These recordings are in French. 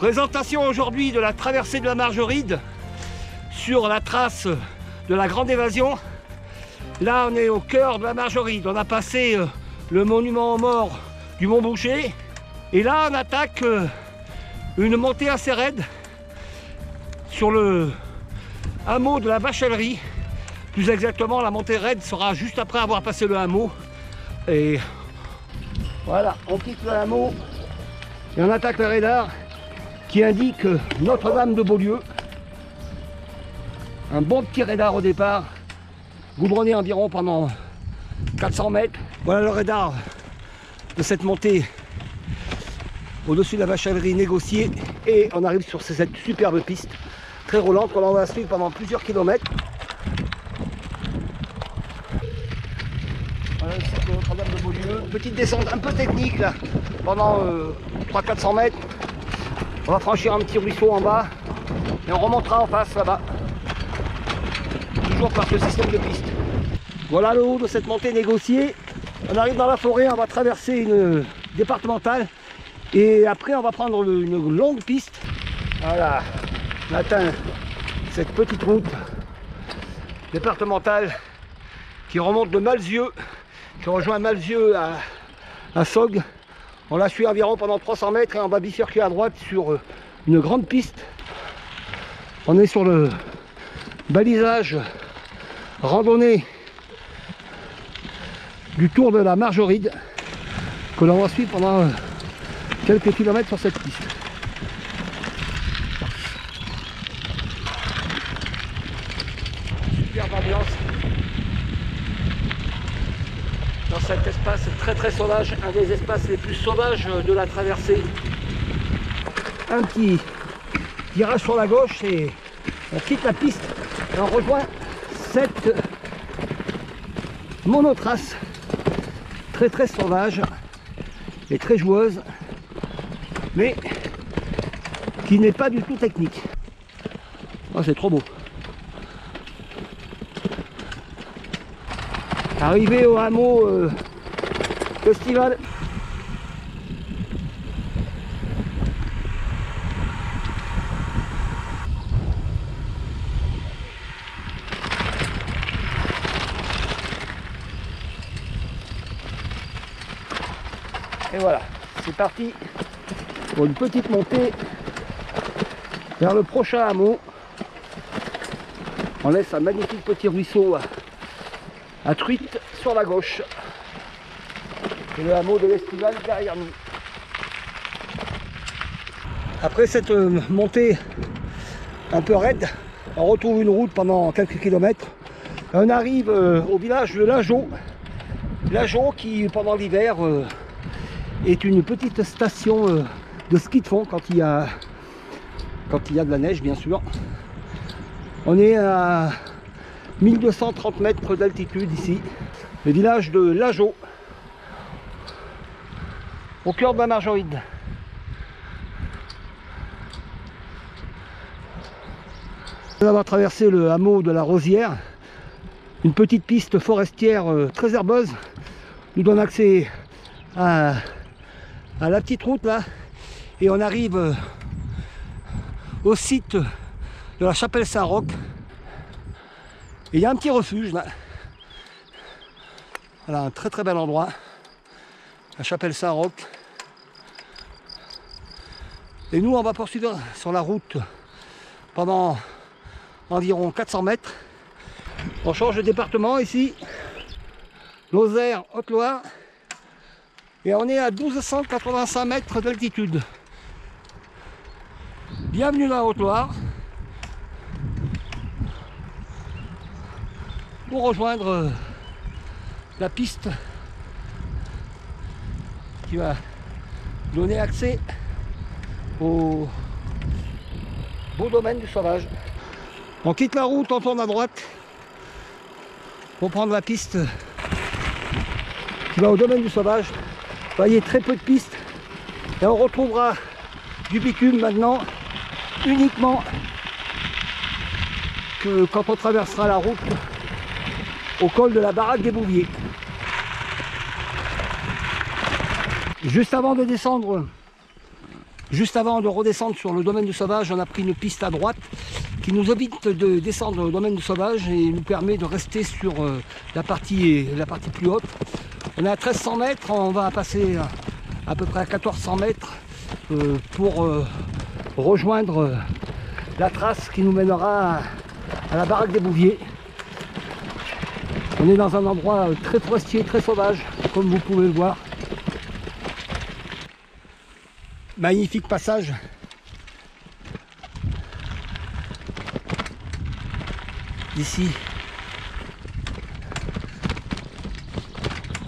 Présentation aujourd'hui de la traversée de la Margeride sur la trace de la Grande Évasion. Là on est au cœur de la Margeride, on a passé le monument aux morts du Mont Boucher et là on attaque une montée assez raide sur le hameau de la Vachellerie. Plus exactement, la montée raide sera juste après avoir passé le hameau. Et voilà, on quitte le hameau et on attaque le radar qui indique Notre-Dame de Beaulieu. Un bon petit radar au départ, goudronné environ pendant 400 mètres. Voilà le radar de cette montée au-dessus de la Vachellerie négociée. Et on arrive sur cette superbe piste très roulante qu'on va suivre pendant plusieurs kilomètres. Voilà le site de Notre-Dame de Beaulieu. Petite descente un peu technique là, pendant 300-400 mètres. On va franchir un petit ruisseau en bas et on remontera en face là-bas. Toujours par ce système de piste. Voilà le haut de cette montée négociée. On arrive dans la forêt, on va traverser une départementale et après on va prendre une longue piste. Voilà, on atteint cette petite route départementale qui remonte de Malzieu, qui rejoint Malzieu à Sogg. On la suit environ pendant 300 mètres et on va bifurquer à droite sur une grande piste. On est sur le balisage randonnée du Tour de la Margeride que l'on va suivre pendant quelques kilomètres sur cette piste. Superbe ambiance dans cet espace très sauvage, un des espaces les plus sauvages de la traversée. Un petit virage sur la gauche et on quitte la piste et on rejoint cette monotrace très sauvage et très joueuse, mais qui n'est pas du tout technique. Oh, c'est trop beau. Arrivé au hameau festival. Et voilà, c'est parti pour une petite montée vers le prochain hameau. On laisse un magnifique petit ruisseau à truite sur la gauche. Et le hameau de l'Estival derrière nous. Après cette montée un peu raide, on retrouve une route pendant quelques kilomètres. On arrive au village de Lageau. Lageau qui pendant l'hiver est une petite station de ski de fond quand il y a de la neige bien sûr. On est à 1230 mètres d'altitude ici, le village de Lageau, au cœur de la Margeride. On va traverser le hameau de la Rosière, une petite piste forestière très herbeuse, nous donne accès à la petite route là, et on arrive au site de la chapelle Saint-Roch. Et il y a un petit refuge là. Voilà, un très bel endroit, la chapelle Saint-Roch. Et nous on va poursuivre sur la route pendant environ 400 mètres. On change de département ici, Lozère, Haute-Loire. Et on est à 1285 mètres d'altitude. Bienvenue dans la Haute-Loire. Pour rejoindre la piste qui va donner accès au beau domaine du sauvage. On quitte la route, on tourne à droite pour prendre la piste qui va au domaine du sauvage. Vous voyez, très peu de pistes et on retrouvera du bitume maintenant uniquement que quand on traversera la route au col de la Baraque des Bouviers. Juste avant de descendre Juste avant de redescendre sur le domaine du sauvage, on a pris une piste à droite qui nous évite de descendre au domaine du sauvage et nous permet de rester sur la partie plus haute. On est à 1300 mètres, on va passer à peu près à 1400 mètres pour rejoindre la trace qui nous mènera à la baraque des Bouviers. On est dans un endroit très forestier, très sauvage, comme vous pouvez le voir. Magnifique passage. Ici,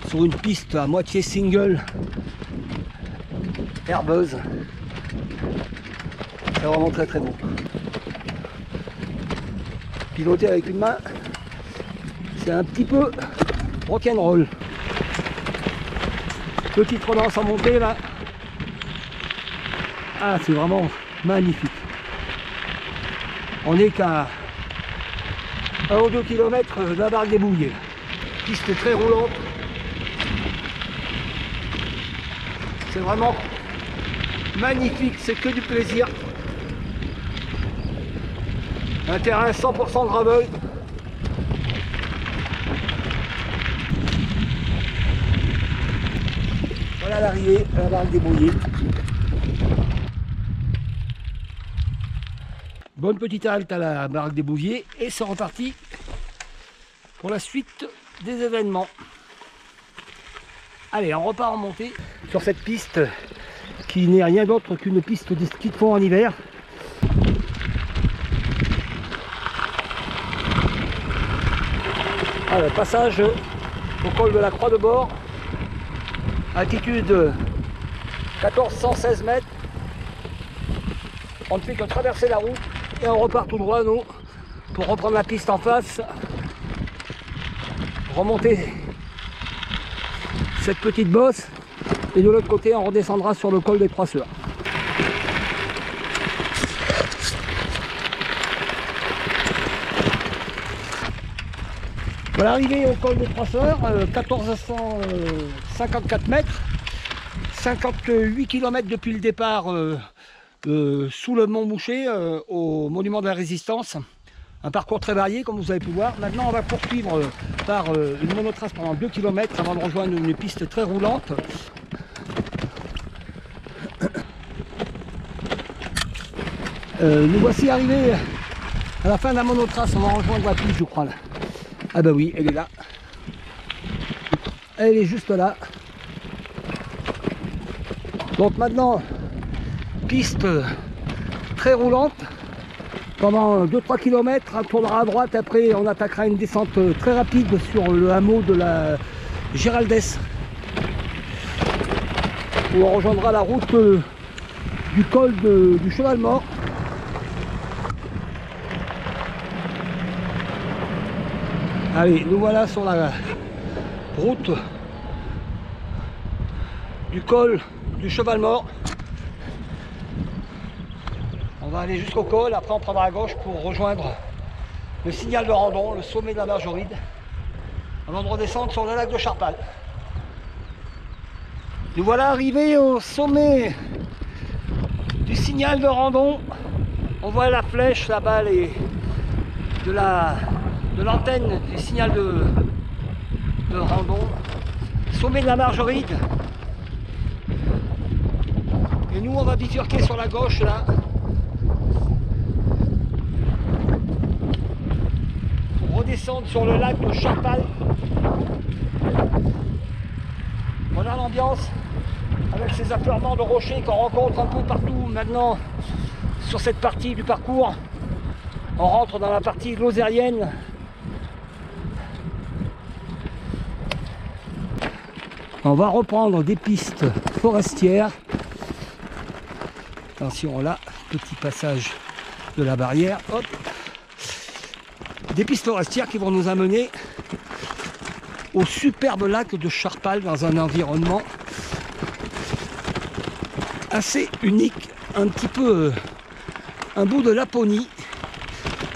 sur une piste à moitié single, herbeuse. C'est vraiment très très beau. Piloter avec une main, c'est un petit peu rock'n'roll. Petite relance en montée là. Ah, c'est vraiment magnifique. On n'est qu'à 1 ou 2 km de la baraque des Bouviers. Piste très roulante. C'est vraiment magnifique, c'est que du plaisir. Un terrain 100% gravel. Voilà l'arrivée à la baraque des Bouviers. Bonne petite halte à la baraque des Bouviers et c'est reparti pour la suite des événements. Allez, on repart en montée sur cette piste qui n'est rien d'autre qu'une piste de ski de fond en hiver. Alors, passage au col de la Croix de Bord, altitude 1416 mètres. On ne fait que traverser la route et on repart tout droit, nous, pour reprendre la piste en face, remonter cette petite bosse et de l'autre côté on redescendra sur le col des Trois Sœurs. Voilà, arrivé au col des Trois Sœurs, 1454 mètres, 58 km depuis le départ sous le mont Mouchet au monument de la Résistance. Un parcours très varié comme vous avez pu voir. Maintenant on va poursuivre par une monotrace pendant 2 km avant de rejoindre une piste très roulante. Nous voici arrivés à la fin de la monotrace. On va rejoindre la piste, je crois là. Ah bah oui, elle est là. Elle est juste là. Donc maintenant, piste très roulante. Pendant 2-3 km, on tournera à droite, après on attaquera une descente très rapide sur le hameau de la Géraldès, où on rejoindra la route du col du Cheval Mort. Allez, nous voilà sur la route du col du Cheval Mort. On va aller jusqu'au col, après on prendra à gauche pour rejoindre le signal de Randon, le sommet de la Margeride, avant de redescendre sur le lac de Charpal. Nous voilà arrivés au sommet du signal de Randon. On voit la flèche là-bas de l'antenne du signal de Randon. Sommet de la Margeride. Et nous on va bifurquer sur la gauche là. Redescendre sur le lac de Charpal. Voilà l'ambiance avec ces affleurements de rochers qu'on rencontre un peu partout maintenant sur cette partie du parcours. On rentre dans la partie lozérienne. On va reprendre des pistes forestières. Attention là, petit passage de la barrière. Hop. Des pistes forestières qui vont nous amener au superbe lac de Charpal dans un environnement assez unique, un petit peu un bout de Laponie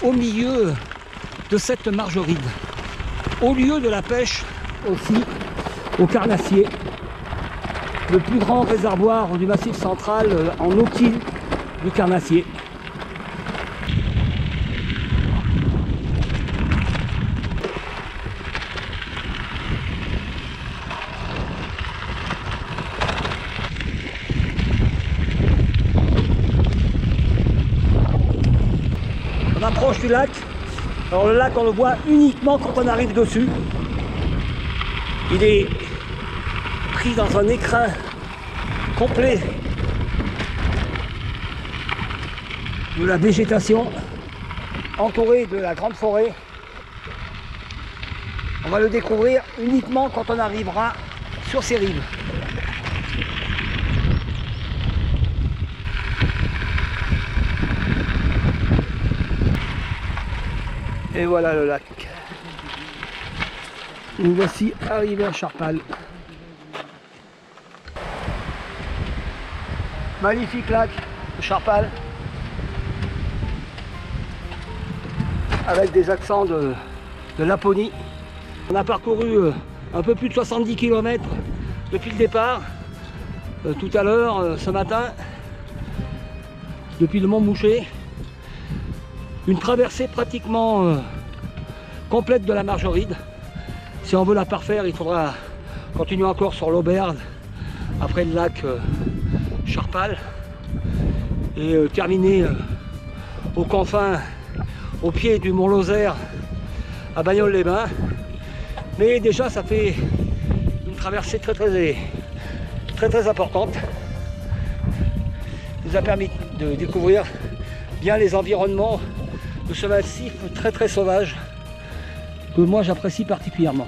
au milieu de cette Margeride, au lieu de la pêche aussi au carnassier. le plus grand réservoir du Massif central en eau qui du Carnassier. On approche du lac. Alors le lac, on le voit uniquement quand on arrive dessus. Il est pris dans un écrin complet de la végétation, entouré de la grande forêt. On va le découvrir uniquement quand on arrivera sur ces rives. Et voilà le lac. Nous voici arrivés à Charpal. Magnifique lac de Charpal, avec des accents de Laponie. On a parcouru un peu plus de 70 km depuis le départ, tout à l'heure, ce matin, depuis le Mont Mouchet. Une traversée pratiquement complète de la Margeride. Si on veut la parfaire, il faudra continuer encore sur l'Auberge, après le lac Charpal, et terminer aux confins, au pied du Mont Lozère, à Bagnoles-les-Bains. Mais déjà, ça fait une traversée très importante. Ça nous a permis de découvrir bien les environnements de ce massif très sauvage que moi j'apprécie particulièrement.